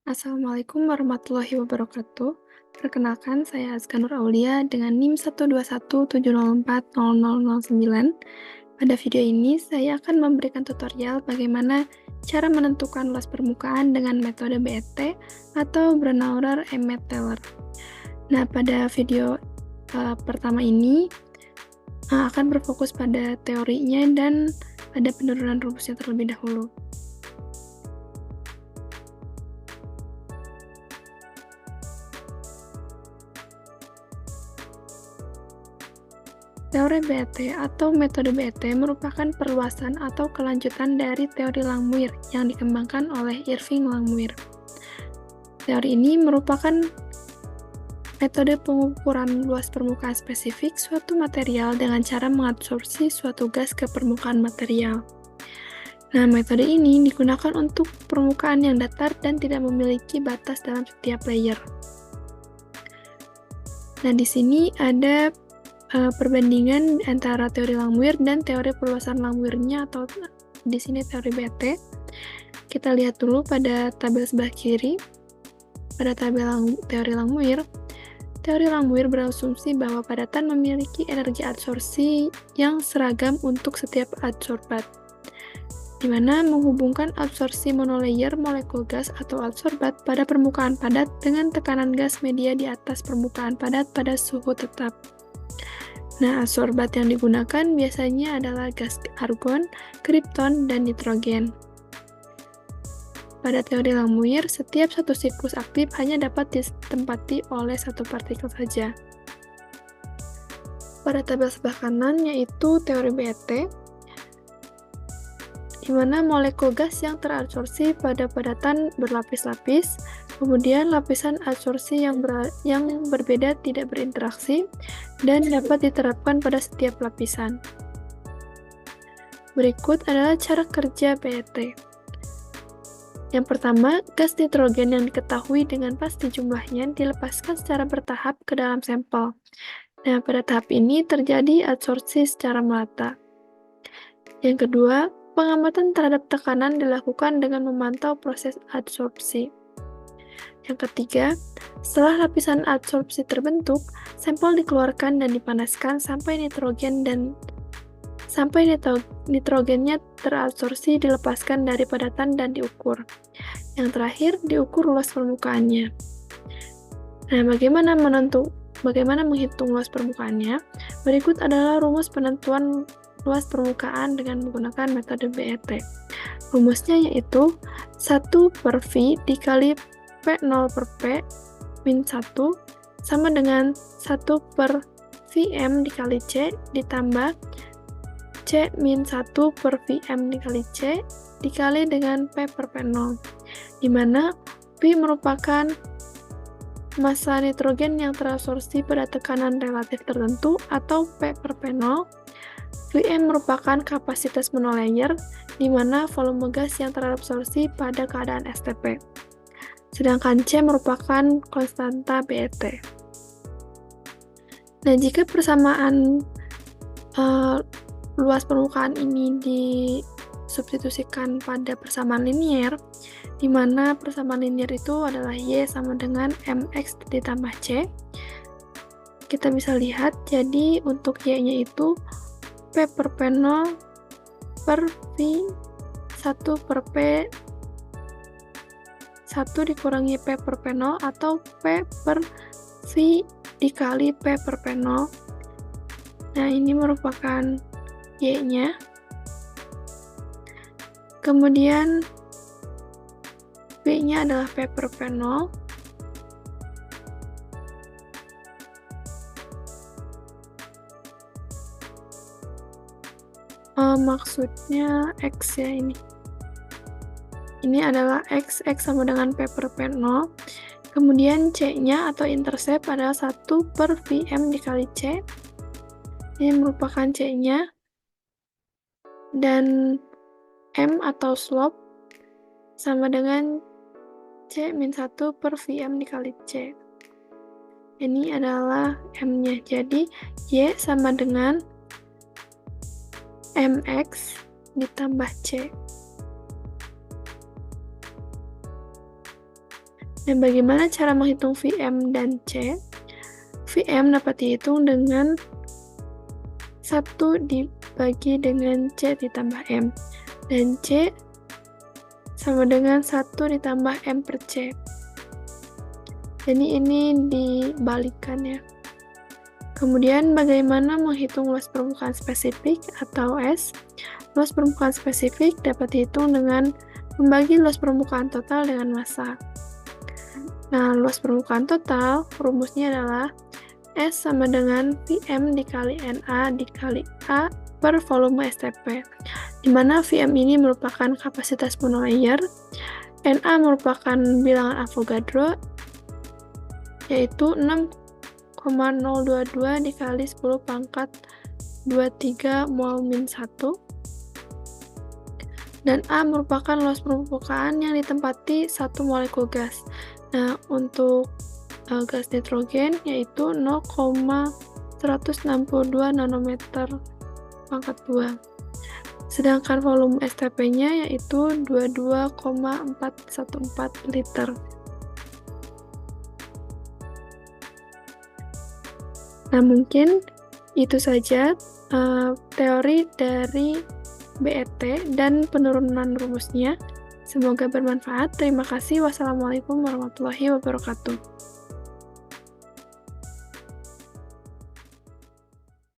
Assalamualaikum warahmatullahi wabarakatuh. Perkenalkan, saya Azka Nur Aulia dengan NIM 12170400009. Pada video ini, saya akan memberikan tutorial bagaimana cara menentukan luas permukaan dengan metode BET atau Brenauer-Emmett-Taylor. Nah, pada video pertama ini akan berfokus pada teorinya dan pada penurunan rumusnya terlebih dahulu. Teori BET atau metode BET merupakan perluasan atau kelanjutan dari teori Langmuir yang dikembangkan oleh Irving Langmuir. Teori ini merupakan metode pengukuran luas permukaan spesifik suatu material dengan cara mengabsorpsi suatu gas ke permukaan material. Nah, metode ini digunakan untuk permukaan yang datar dan tidak memiliki batas dalam setiap layer. Nah, di sini ada perbandingan antara teori Langmuir dan teori perluasan Langmuirnya, atau di sini teori BET. Kita lihat dulu pada tabel sebelah kiri. Pada tabel teori Langmuir berasumsi bahwa padatan memiliki energi adsorpsi yang seragam untuk setiap adsorbat, di mana menghubungkan absorpsi monolayer molekul gas atau adsorbat pada permukaan padat dengan tekanan gas media di atas permukaan padat pada suhu tetap. Nah, adsorbat yang digunakan biasanya adalah gas argon, kripton, dan nitrogen. Pada teori Langmuir, setiap satu siklus aktif hanya dapat ditempati oleh satu partikel saja. Pada tabel sebelah kanan, yaitu teori BET, di mana molekul gas yang teradsorpsi pada padatan berlapis-lapis, kemudian lapisan adsorpsi yang berbeda tidak berinteraksi, dan dapat diterapkan pada setiap lapisan. Berikut adalah cara kerja BET. Yang pertama, gas nitrogen yang diketahui dengan pasti jumlahnya dilepaskan secara bertahap ke dalam sampel. Nah, pada tahap ini terjadi adsorpsi secara merata. Yang kedua, pengamatan terhadap tekanan dilakukan dengan memantau proses adsorpsi. Yang ketiga, setelah lapisan adsorpsi terbentuk, sampel dikeluarkan dan dipanaskan sampai nitrogennya teradsorpsi, dilepaskan dari padatan dan diukur. Yang terakhir, diukur luas permukaannya. Nah, bagaimana menghitung luas permukaannya? Berikut adalah rumus penentuan luas permukaan dengan menggunakan metode BET. Rumusnya yaitu 1 per V dikali P0 per P min 1 sama dengan 1 per Vm dikali C ditambah C min 1 per Vm dikali C dikali dengan P per P0, di mana V merupakan massa nitrogen yang teradsorpsi pada tekanan relatif tertentu atau P per P0. Vm merupakan kapasitas monolayer, di mana volume gas yang teradsorpsi pada keadaan STP. Sedangkan C merupakan konstanta BET. Nah, jika persamaan luas permukaan ini disubstitusikan pada persamaan linier, di mana persamaan linier itu adalah Y sama dengan Mx ditambah C. Kita bisa lihat, jadi untuk Y-nya itu P per P0 per V 1 per P 1 dikurangi P per P0 atau P per V dikali P per P0. Nah, ini merupakan Y-nya. Kemudian V-nya adalah P per P0. Maksudnya X ya ini. Ini adalah X sama dengan P per P0. Kemudian C-nya atau intercept adalah 1 per Vm dikali C. Ini merupakan C-nya. Dan M atau slope sama dengan C min 1 per Vm dikali C. Ini adalah M-nya. Jadi, Y sama dengan Mx ditambah C. Dan bagaimana cara menghitung Vm dan C? Vm dapat dihitung dengan 1 dibagi dengan C ditambah M. Dan C sama dengan 1 ditambah M per C. Jadi ini dibalikan ya. Kemudian bagaimana menghitung luas permukaan spesifik atau S? Luas permukaan spesifik dapat dihitung dengan membagi luas permukaan total dengan massa. Nah, luas permukaan total, rumusnya adalah S sama dengan Vm dikali Na dikali A per volume STP, di mana Vm ini merupakan kapasitas monolayer, Na merupakan bilangan Avogadro, yaitu 6,022 dikali 10 pangkat 23 mol min 1, dan A merupakan luas permukaan yang ditempati 1 molekul gas. Nah, untuk gas nitrogen yaitu 0,162 nanometer pangkat 2. Sedangkan volume STP-nya yaitu 22,414 liter. Nah, mungkin itu saja teori dari BET dan penurunan rumusnya. Semoga bermanfaat. Terima kasih. Wassalamualaikum warahmatullahi wabarakatuh.